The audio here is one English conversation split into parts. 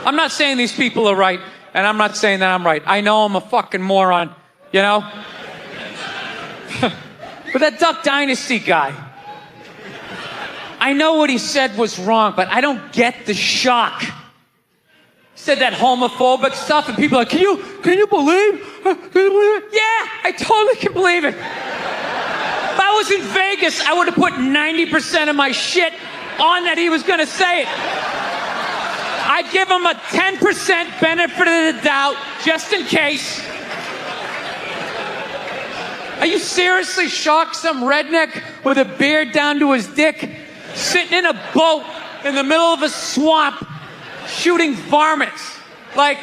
I'm not saying these people are right, and I'm not saying that I'm right. I know I'm a fucking moron, you know? But that Duck Dynasty guy, I know what he said was wrong, but I don't get the shock. He said that homophobic stuff, and people are like, can you believe? Can you believe it? Yeah, I totally can believe it. If I was in Vegas, I would have put 90% of my shit on that he was going to say it. I'd give him a 10% benefit of the doubt, just in case. Are you seriously shocked some redneck with a beard down to his dick, sitting in a boat in the middle of a swamp, shooting varmints? Like,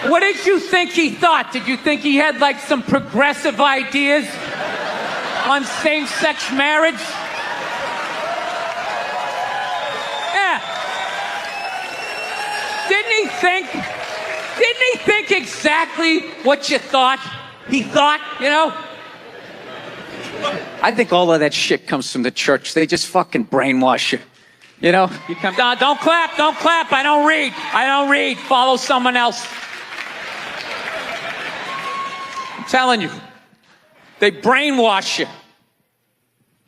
what did you think he thought? Did you think he had like some progressive ideas on same-sex marriage? Yeah. Didn't he think exactly what you thought? He thought, you know? I think all of that shit comes from the church. They just fucking brainwash you. You know? You come, no, don't clap. I don't read. Follow someone else. I'm telling you. They brainwash you.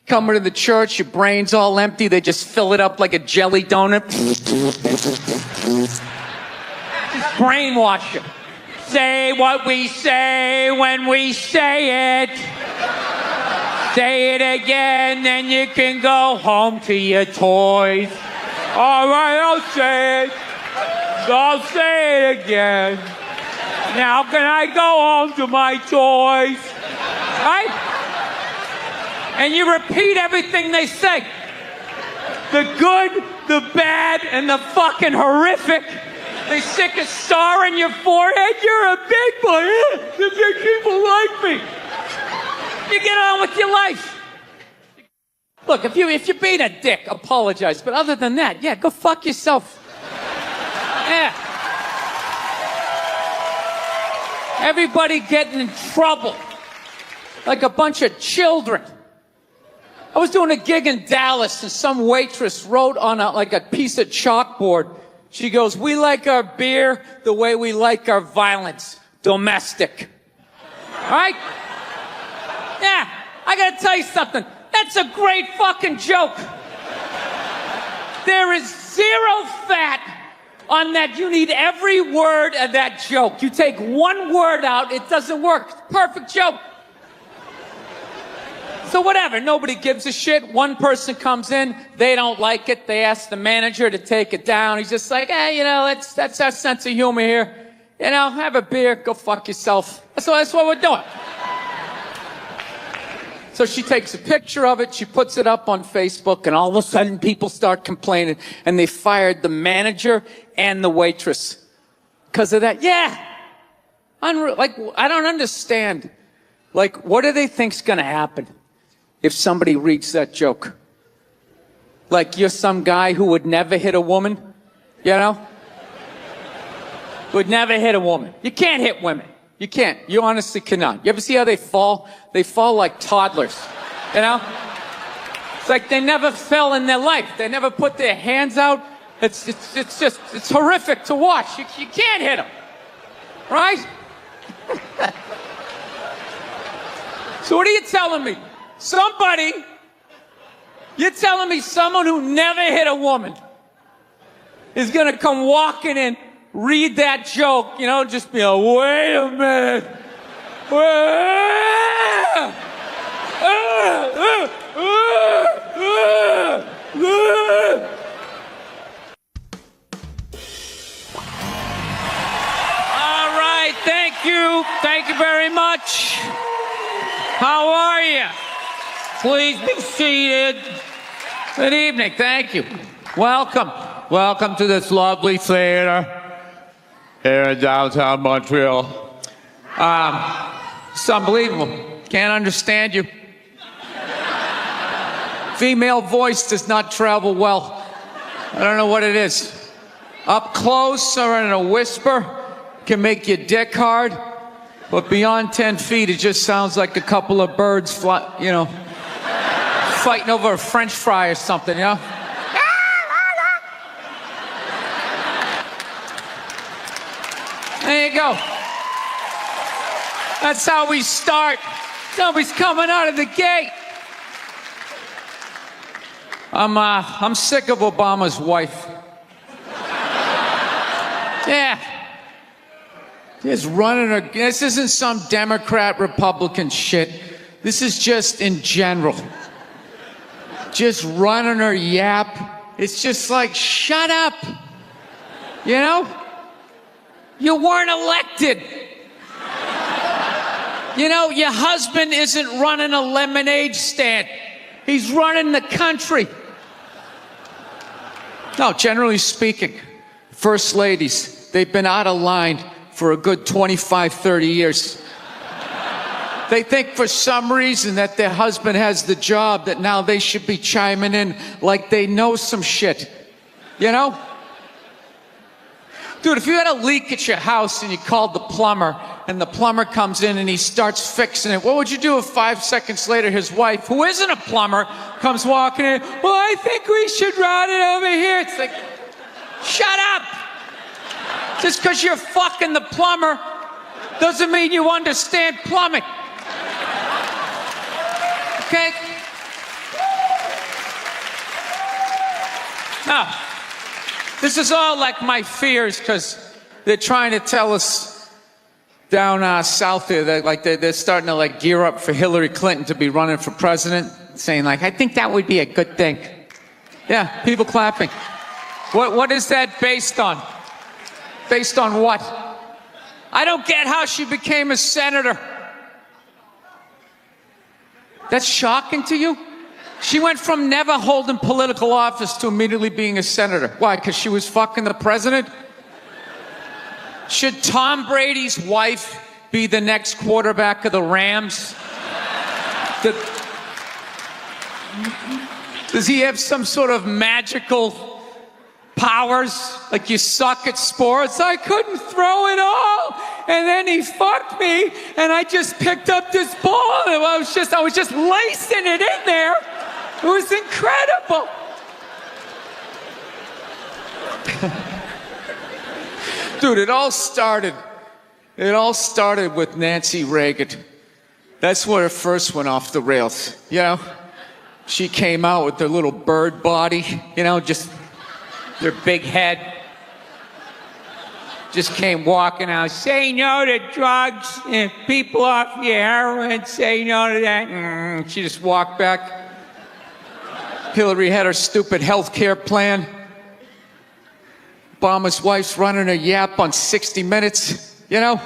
Come into the church, your brain's all empty. They just fill it up like a jelly donut. Just brainwash you. Say what we say when we say it. Say it again, then you can go home to your toys. All right, I'll say it. I'll say it again. Now can I go home to my toys? Right? And you repeat everything they say. The good, the bad, and the fucking horrific. They stick a star in your forehead. You're a big boy. The big people like me. You get on with your life. Look, if you're being a dick, apologize. But other than that, yeah, go fuck yourself. Yeah. Everybody getting in trouble. Like a bunch of children. I was doing a gig in Dallas, and some waitress wrote on a piece of chalkboard. She goes, we like our beer the way we like our violence. Domestic. All right? Yeah, I gotta tell you something. That's a great fucking joke. There is zero fat on that. You need every word of that joke. You take one word out, it doesn't work. Perfect joke. So whatever, nobody gives a shit. One person comes in, they don't like it. They ask the manager to take it down. He's just like, hey, you know, that's our sense of humor here. You know, have a beer, go fuck yourself. That's what we're doing. So she takes a picture of it, she puts it up on Facebook, and all of a sudden people start complaining, and they fired the manager and the waitress. Because of that. Yeah. Like, I don't understand. Like, what do they think's gonna happen if somebody reads that joke? Like, you're some guy who would never hit a woman, you know? Would never hit a woman. You can't hit women. You can't. You honestly cannot. You ever see how they fall? They fall like toddlers, you know? It's like they never fell in their life. They never put their hands out. It's horrific to watch. You can't hit them, right? So what are you telling me? You're telling me someone who never hit a woman is gonna come walking in, read that joke, you know, just be like, wait a minute. All right, thank you. Thank you very much. How are you? Please be seated. Good evening. Thank you. Welcome. Welcome to this lovely theater here in downtown Montreal. It's unbelievable. Can't understand you. Female voice does not travel well. I don't know what it is. Up close or in a whisper can make your dick hard, but beyond 10 feet, it just sounds like a couple of birds fighting over a French fry or something, you know? There you go. That's how we start. Nobody's coming out of the gate. I'm sick of Obama's wife. Yeah. Just running her. This isn't some Democrat, Republican shit. This is just in general. Just running her yap. It's just like, shut up. You know? You weren't elected. You know, your husband isn't running a lemonade stand. He's running the country. No, generally speaking, first ladies, they've been out of line for a good 25, 30 years. They think for some reason that their husband has the job, that now they should be chiming in like they know some shit. You know? Dude, if you had a leak at your house and you called the plumber, and the plumber comes in and he starts fixing it, what would you do if 5 seconds later his wife, who isn't a plumber, comes walking in? Well, I think we should route it over here. It's like, shut up! Just because you're fucking the plumber doesn't mean you understand plumbing. Okay? No. This is all like my fears, because they're trying to tell us down south there that like they're starting to like gear up for Hillary Clinton to be running for president, saying like, I think that would be a good thing. Yeah, people clapping. What is that based on? Based on what? I don't get how she became a senator. That's shocking to you? She went from never holding political office to immediately being a senator. Why? Because she was fucking the president? Should Tom Brady's wife be the next quarterback of the Rams? Does he have some sort of magical powers? Like, you suck at sports? I couldn't throw it all, and then he fucked me, and I just picked up this ball, and I was just lacing it in there. It was incredible. Dude, it all started with Nancy Reagan. That's where it first went off the rails, you know? She came out with her little bird body, you know, just their big head. Just came walking out, say no to drugs, and people off your heroin, say no to that. She just walked back. Hillary had her stupid health care plan. Obama's wife's running her yap on 60 Minutes, you know?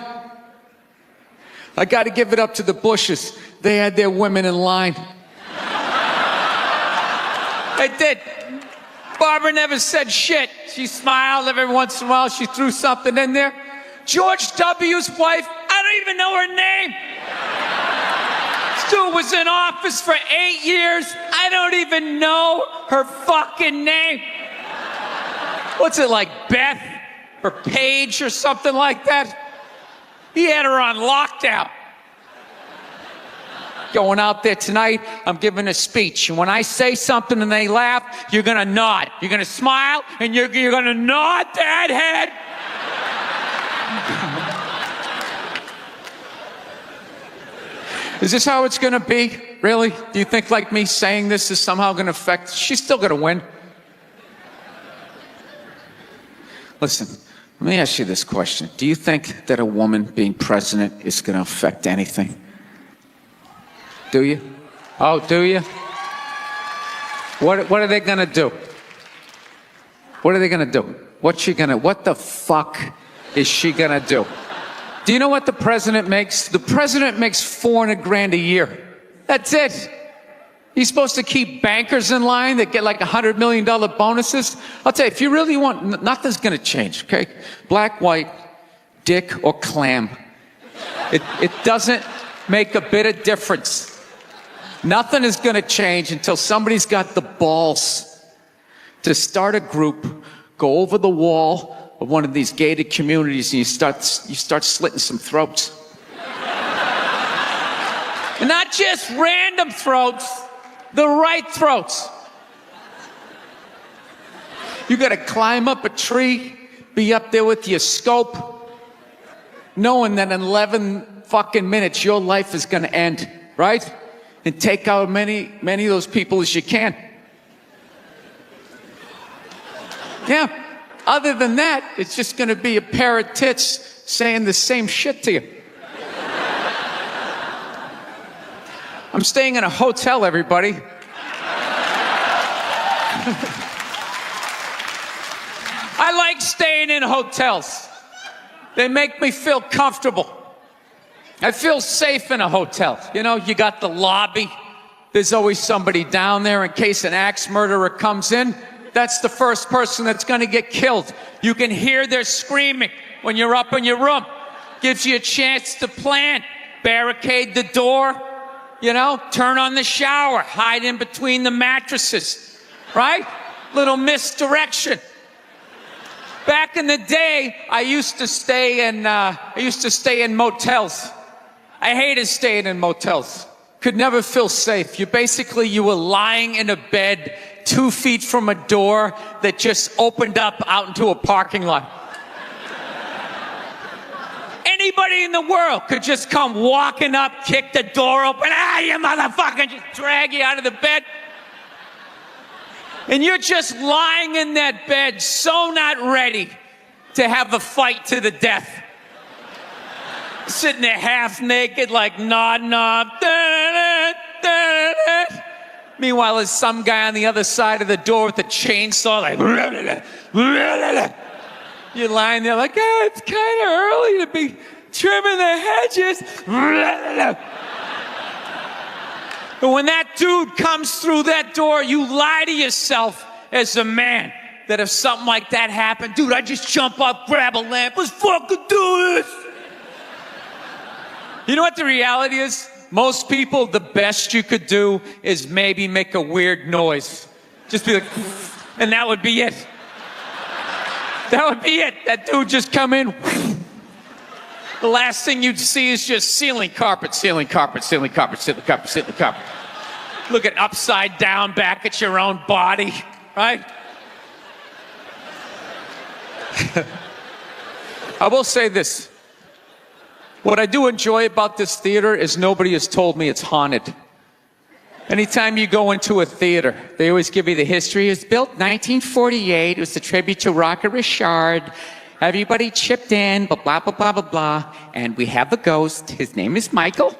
I got to give it up to the Bushes. They had their women in line. They did. Barbara never said shit. She smiled every once in a while. She threw something in there. George W.'s wife, I don't even know her name. This dude was in office for 8 years. I don't even know her fucking name. What's it, like Beth or Paige or something like that? He had her on lockdown. Going out there tonight, I'm giving a speech. And when I say something and they laugh, you're going to nod. You're going to smile, and you're going to nod that head. Is this how it's going to be? Really? Do you think like me saying this is somehow going to affect? She's still going to win. Listen, let me ask you this question. Do you think that a woman being president is going to affect anything? Do you? Oh, do you? What are they going to do? What are they going to do? What the fuck is she going to do? Do you know what the president makes? The president makes $400,000 a year. That's it. He's supposed to keep bankers in line that get like $100 million bonuses. I'll tell you, if you really want, nothing's going to change, okay? Black, white, dick, or clam. It doesn't make a bit of difference. Nothing is going to change until somebody's got the balls to start a group, go over the wall of one of these gated communities, and you start slitting some throats. And not just random throats, the right throats. You got to climb up a tree, be up there with your scope, knowing that in 11 fucking minutes your life is going to end, right? And take out many of those people as you can. Yeah. Other than that, it's just going to be a pair of tits saying the same shit to you. I'm staying in a hotel, everybody. I like staying in hotels. They make me feel comfortable. I feel safe in a hotel. You know, you got the lobby. There's always somebody down there in case an axe murderer comes in. That's the first person that's going to get killed. You can hear their screaming when you're up in your room. Gives you a chance to plan. Barricade the door, you know, turn on the shower, hide in between the mattresses, right? Little misdirection. Back in the day, I used to stay in motels. I hated staying in motels. Could never feel safe. You were lying in a bed 2 feet from a door that just opened up out into a parking lot. Anybody in the world could just come walking up, kick the door open, you motherfucker, just drag you out of the bed. And you're just lying in that bed, so not ready to have a fight to the death. Sitting there half naked, like nodding off. Meanwhile, there's some guy on the other side of the door with a chainsaw, like. You're lying there like, it's kind of early to be trimming the hedges. But when that dude comes through that door, you lie to yourself as a man that if something like that happened, dude, I'd just jump up, grab a lamp, let's fucking do this. You know what the reality is? Most people, the best you could do is maybe make a weird noise. Just be like, and that would be it. That would be it. That dude just come in. The last thing you'd see is just ceiling carpet, ceiling carpet, ceiling carpet, ceiling carpet, ceiling carpet. Looking upside down back at your own body, right? I will say this. What I do enjoy about this theater is nobody has told me it's haunted. Anytime you go into a theater, they always give you the history. It was built 1948. It was a tribute to Rocket Richard. Everybody chipped in, blah, blah, blah, blah, blah, blah. And we have a ghost. His name is Michael.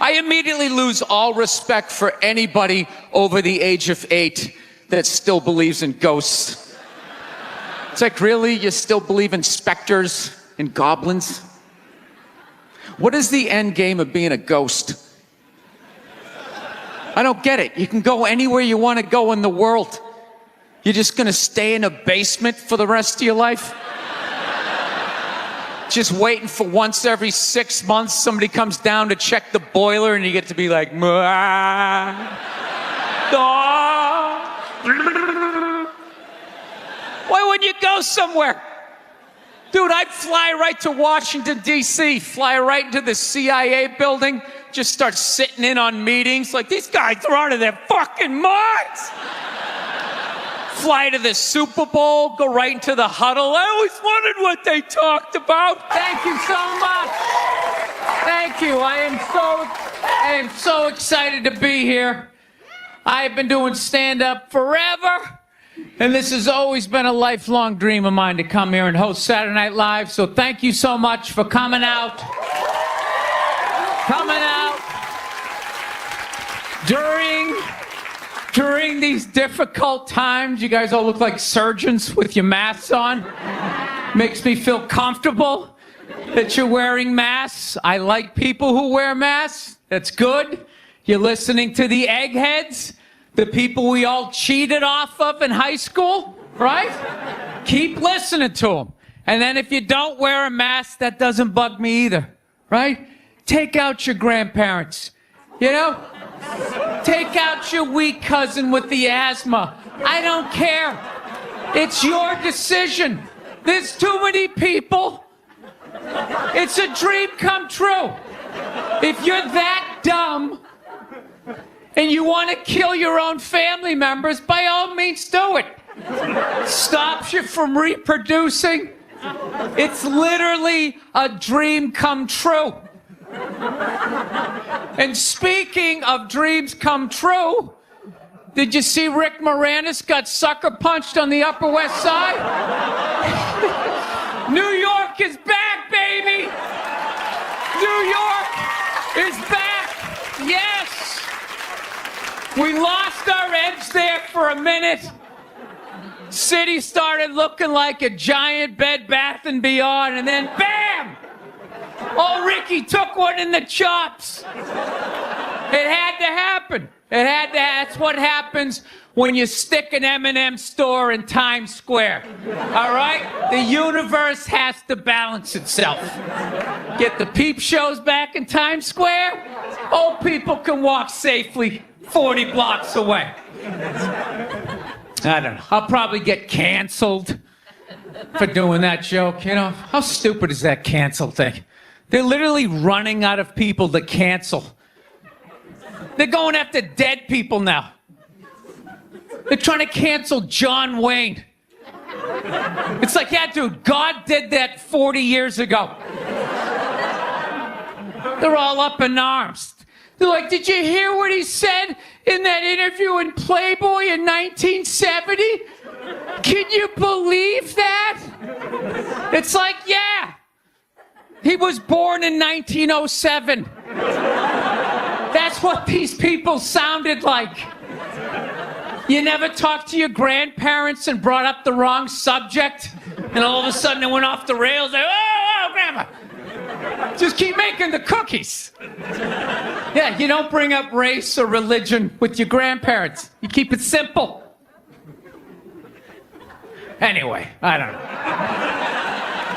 I immediately lose all respect for anybody over the age of 8 that still believes in ghosts. It's like, really? You still believe in specters and goblins? What is the end game of being a ghost? I don't get it. You can go anywhere you want to go in the world. You're just going to stay in a basement for the rest of your life? Just waiting for once every 6 months somebody comes down to check the boiler and you get to be like, why wouldn't you go somewhere? Dude, I'd fly right to Washington, D.C., fly right into the CIA building, just start sitting in on meetings like, these guys are out of their fucking minds. Fly to the Super Bowl, go right into the huddle. I always wondered what they talked about. Thank you so much. Thank you. I am so excited to be here. I've been doing stand-up forever. And this has always been a lifelong dream of mine to come here and host Saturday Night Live. So thank you so much for coming out. During these difficult times, you guys all look like surgeons with your masks on. Makes me feel comfortable that you're wearing masks. I like people who wear masks. That's good. You're listening to the eggheads. The people we all cheated off of in high school, right? Keep listening to them. And then if you don't wear a mask, that doesn't bug me either, right? Take out your grandparents, you know? Take out your weak cousin with the asthma. I don't care. It's your decision. There's too many people. It's a dream come true. If you're that dumb, and you want to kill your own family members, by all means do it. Stops you from reproducing, It's literally a dream come true. And speaking of dreams come true, did you see Rick Moranis got sucker punched on the Upper West Side? New York is back, baby! New York is back! Yes! We lost our edge there for a minute. City started looking like a giant Bed Bath & Beyond, and then BAM! Oh, Ricky took one in the chops. It had to happen. That's what happens when you stick an M&M store in Times Square. All right? The universe has to balance itself. Get the peep shows back in Times Square. Old people can walk safely 40 blocks away. I don't know. I'll probably get canceled for doing that joke. You know, how stupid is that cancel thing? They're literally running out of people to cancel. They're going after dead people now. They're trying to cancel John Wayne. It's like, yeah, dude, God did that 40 years ago. They're all up in arms. They're like, did you hear what he said in that interview in Playboy in 1970? Can you believe that? It's like, yeah. He was born in 1907. That's what these people sounded like. You never talked to your grandparents and brought up the wrong subject, and all of a sudden it went off the rails. Like, oh, Grandma. Just keep making the cookies. Yeah, you don't bring up race or religion with your grandparents. You keep it simple. Anyway, I don't know.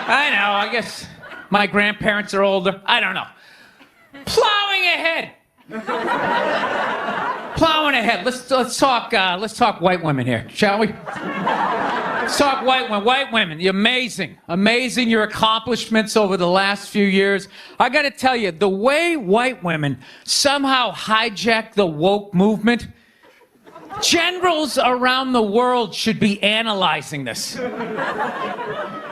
I guess my grandparents are older. I don't know. Plowing ahead. Plowing ahead. Let's talk white women here, shall we? Let's talk white women. White women, you're amazing. Amazing your accomplishments over the last few years. I got to tell you, the way white women somehow hijack the woke movement, generals around the world should be analyzing this.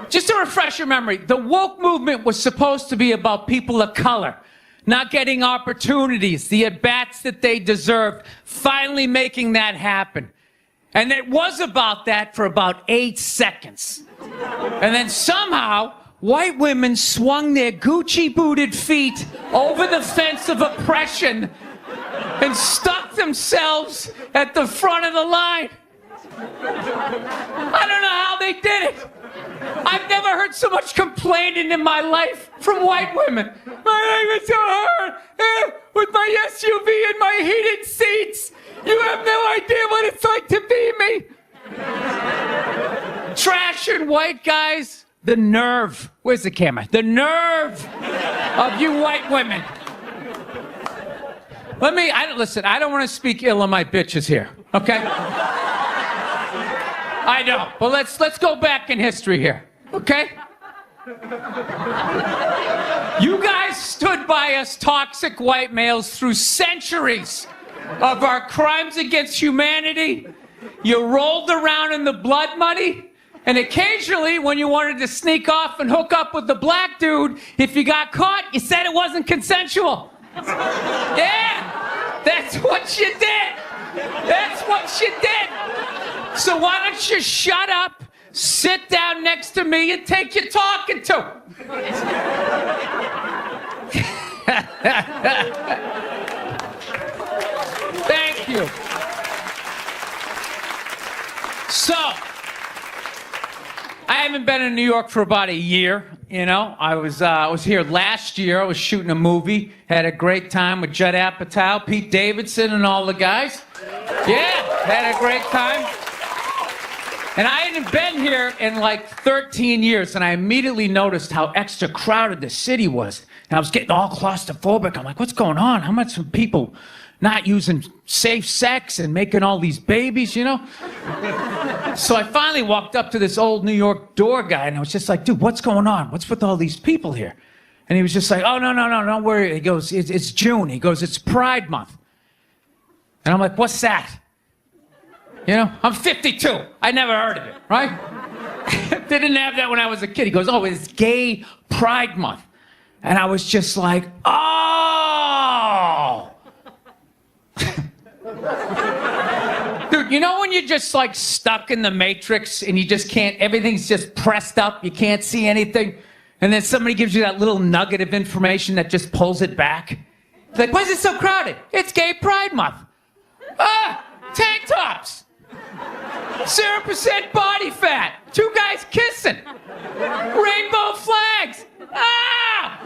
Just to refresh your memory, the woke movement was supposed to be about people of color not getting opportunities, the at-bats that they deserved, finally making that happen. And it was about that for about 8 seconds. And then somehow, white women swung their Gucci-booted feet over the fence of oppression and stuck themselves at the front of the line. I don't know how they did it. I've never heard so much complaining in my life from white women. My life is so hard with my SUV and my heated seats. You have no idea what it's like to be me. Trashing white guys. The nerve. Where's the camera? The nerve of you white women. Listen, I don't want to speak ill of my bitches here, okay? I don't. But let's go back in history here, okay? You guys stood by us toxic white males through centuries of our crimes against humanity. You rolled around in the blood money, and occasionally when you wanted to sneak off and hook up with the black dude, if you got caught, you said it wasn't consensual. Yeah, that's what you did. That's what you did. So why don't you shut up, sit down next to me, and take your talking to? Thank you. So, I haven't been in New York for about a year. You know, I was here last year. I was shooting a movie. Had a great time with Judd Apatow, Pete Davidson, and all the guys. Yeah, had a great time. And I hadn't been here in like 13 years, and I immediately noticed how extra crowded the city was. And I was getting all claustrophobic. I'm like, what's going on? How much of people not using safe sex and making all these babies, you know? So I finally walked up to this old New York door guy, and I was just like, dude, what's going on? What's with all these people here? And he was just like, oh, no, don't worry. He goes, it's June. He goes, it's Pride Month. And I'm like, what's that? You know, I'm 52. I never heard of it, right? They didn't have that when I was a kid. He goes, oh, it's Gay Pride Month. And I was just like, oh. Dude, you know when you're just like stuck in the Matrix and you just can't, everything's just pressed up, you can't see anything, and then somebody gives you that little nugget of information that just pulls it back? It's like, why is it so crowded? It's Gay Pride Month. Ah, tank tops. 0% body fat. 2 guys kissing. Rainbow flags. Ah!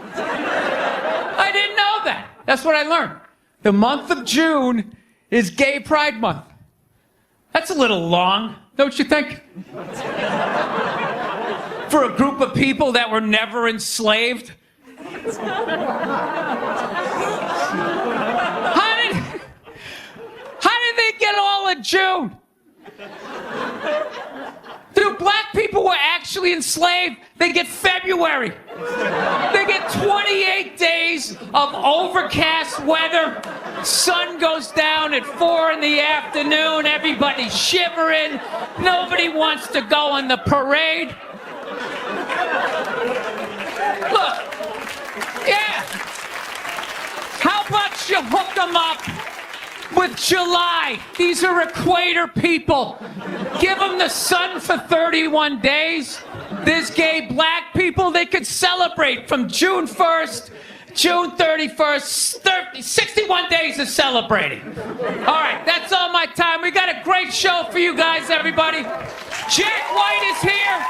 I didn't know that. That's what I learned. The month of June is Gay Pride Month. That's a little long, don't you think? For a group of people that were never enslaved. How did they get all of June? Dude, black people were actually enslaved. They get February. They get 28 days of overcast weather. Sun goes down at 4 in the afternoon. Everybody's shivering. Nobody wants to go on the parade. Look, yeah. How about you hook them up with July? These are equator people. Give them the sun for 31 days. There's gay black people. They could celebrate from June 1st, June 31st, 61 days of celebrating. All right, that's all my time. We got a great show for you guys, everybody. Jack White is here.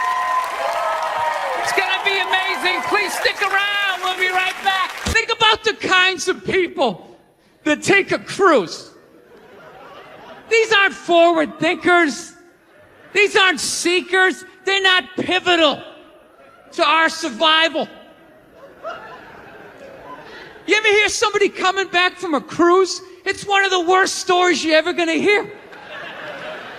It's gonna be amazing. Please stick around. We'll be right back. Think about the kinds of people that take a cruise. These aren't forward thinkers. These aren't seekers. They're not pivotal to our survival. You ever hear somebody coming back from a cruise? It's one of the worst stories you're ever going to hear.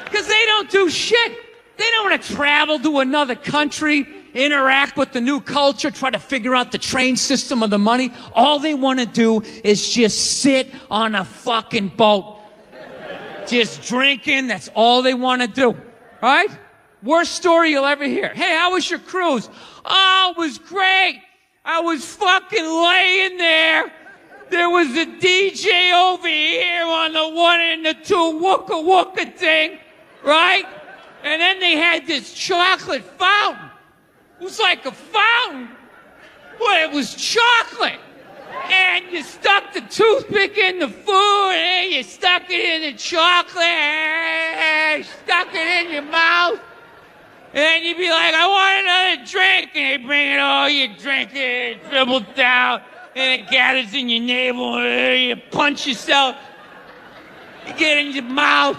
Because they don't do shit. They don't want to travel to another country, interact with the new culture, try to figure out the train system or the money. All they want to do is just sit on a fucking boat. Just drinking, that's all they want to do. Right? Worst story you'll ever hear. Hey, how was your cruise? Oh, it was great. I was fucking laying there. There was a DJ over here on the 1 and the 2 wooka wooka thing, right? And then they had this chocolate fountain. It was like a fountain, but it was chocolate. And you stuck the toothpick in the food, and you stuck it in the chocolate, and you stuck it in your mouth. And then you'd be like, I want another drink. And they bring it all, you drink it, it dribbles down, and it gathers in your navel, and you punch yourself. You get it in your mouth.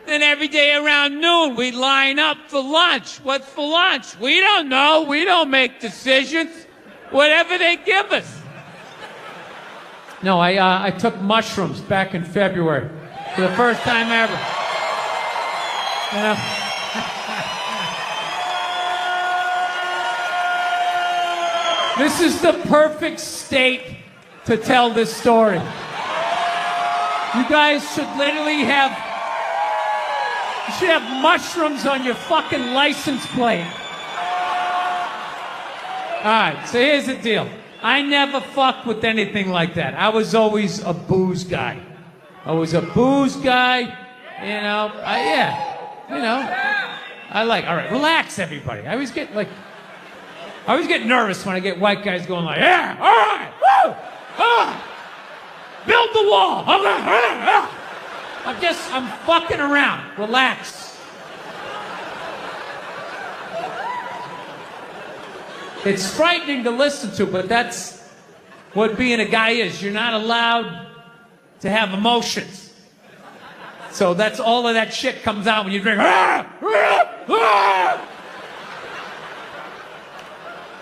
Then every day around noon, we'd line up for lunch. What's for lunch? We don't know. We don't make decisions. Whatever they give us. No, I took mushrooms back in February for the first time ever. You know? This is the perfect state to tell this story. You guys should literally have, you should have mushrooms on your fucking license plate. All right, so here's the deal. I never fucked with anything like that. I was always a booze guy. I was a booze guy, you know. I like, all right, relax, everybody. I always get nervous when I get white guys going like, yeah, all right, woo, build the wall. I'm fucking around. Relax. It's frightening to listen to, but that's what being a guy is. You're not allowed to have emotions. So that's all of that shit comes out when you drink.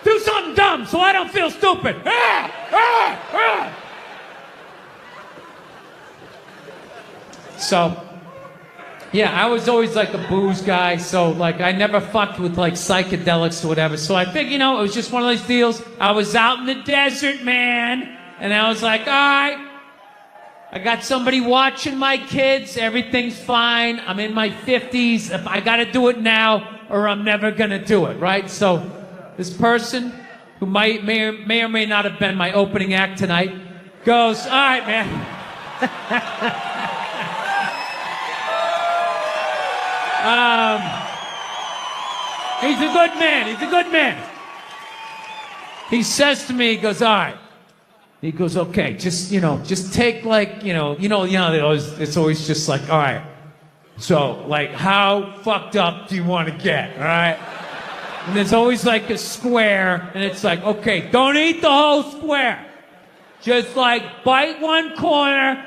Do something dumb so I don't feel stupid. So, yeah, I was always like a booze guy, so like I never fucked with like psychedelics or whatever. So I think, you know, it was just one of those deals. I was out in the desert, man, and I was like, all right, I got somebody watching my kids. Everything's fine. I'm in my 50s. If I got to do it now, or I'm never gonna do it, right? So this person who may or may not have been my opening act tonight goes, all right, man. He's a good man. He's a good man. He says to me, he goes, all right. He goes, okay, just take like, it's always just like, all right. So, like, how fucked up do you want to get, all right? And there's always like a square, and it's like, okay, don't eat the whole square. Just like bite one corner,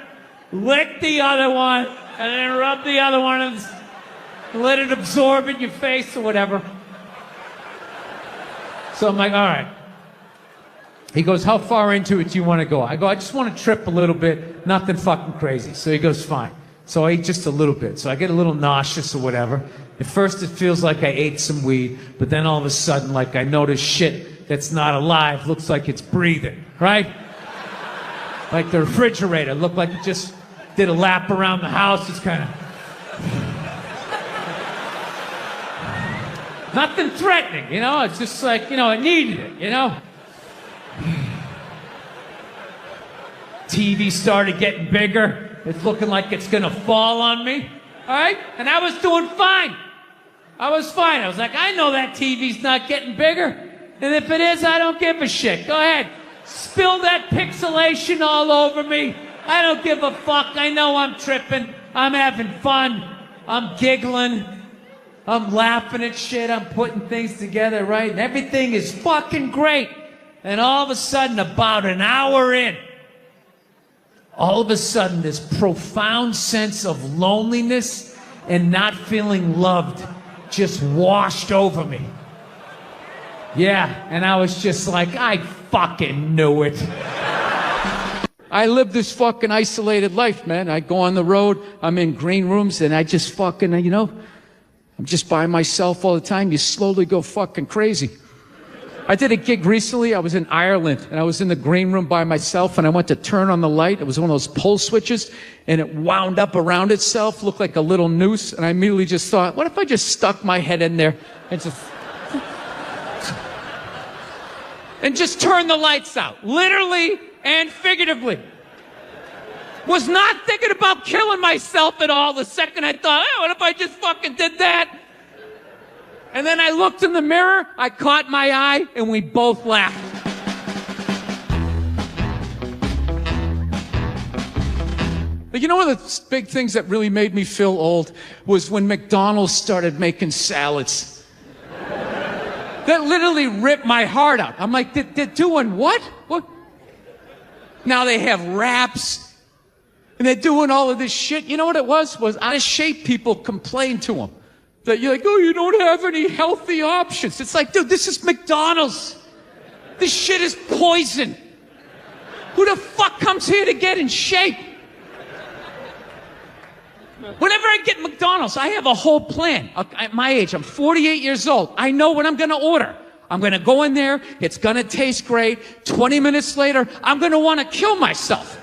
lick the other one, and then rub the other one and let it absorb in your face or whatever. So I'm like, all right. He goes, how far into it do you want to go? I go, I just want to trip a little bit, nothing fucking crazy. So he goes, fine. So I eat just a little bit. So I get a little nauseous or whatever. At first it feels like I ate some weed, but then all of a sudden, like I notice shit that's not alive looks like it's breathing, right? Like the refrigerator looked like it just did a lap around the house. It's kind of... nothing threatening, It's just like, I needed it, TV started getting bigger. It's looking like it's gonna fall on me. All right? And I was doing fine. I was fine. I was like, I know that TV's not getting bigger. And if it is, I don't give a shit. Go ahead. Spill that pixelation all over me. I don't give a fuck. I know I'm tripping. I'm having fun. I'm giggling. I'm laughing at shit. I'm putting things together, right? And everything is fucking great. And all of a sudden, about an hour in, all of a sudden, this profound sense of loneliness and not feeling loved just washed over me. Yeah, and I was just like, I fucking knew it. I live this fucking isolated life, man. I go on the road, I'm in green rooms, and I just fucking, I'm just by myself all the time. You slowly go fucking crazy. I did a gig recently. I was in Ireland, and I was in the green room by myself, and I went to turn on the light. It was one of those pull switches, and it wound up around itself, looked like a little noose, and I immediately just thought, what if I just stuck my head in there and just turned the lights out, literally and figuratively. Was not thinking about killing myself at all the second I thought, what if I just fucking did that? And then I looked in the mirror, I caught my eye, and we both laughed. But one of the big things that really made me feel old was when McDonald's started making salads. That literally ripped my heart out. I'm like, they're doing what? What? Now they have wraps, and they're doing all of this shit. You know what it was? Was out of shape people complained to them. That you're like, oh, you don't have any healthy options. It's like, dude, this is McDonald's. This shit is poison. Who the fuck comes here to get in shape? Whenever I get McDonald's, I have a whole plan. At my age, I'm 48 years old. I know what I'm going to order. I'm going to go in there. It's going to taste great. 20 minutes later, I'm going to want to kill myself.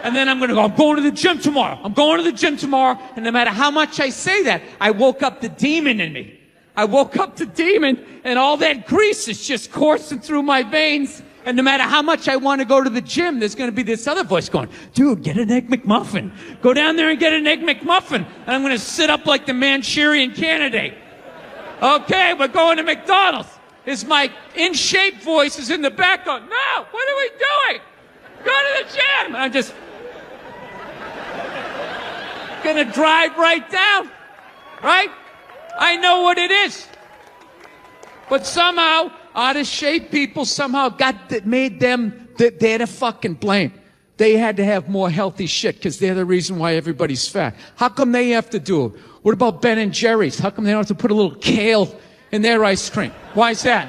And then I'm going to the gym tomorrow. I'm going to the gym tomorrow. And no matter how much I say that, I woke up the demon in me. I woke up the demon, and all that grease is just coursing through my veins. And no matter how much I want to go to the gym, there's going to be this other voice going, dude, get an Egg McMuffin. Go down there and get an Egg McMuffin. And I'm going to sit up like the Manchurian Candidate. Okay, we're going to McDonald's. My in-shape voice is in the back going, no, what are we doing? Go to the gym. And I'm just gonna drive right down, right? I know what it is. But somehow, out of shape people somehow made them, they're the fucking blame. They had to have more healthy shit because they're the reason why everybody's fat. How come they have to do it? What about Ben and Jerry's? How come they don't have to put a little kale in their ice cream? Why is that?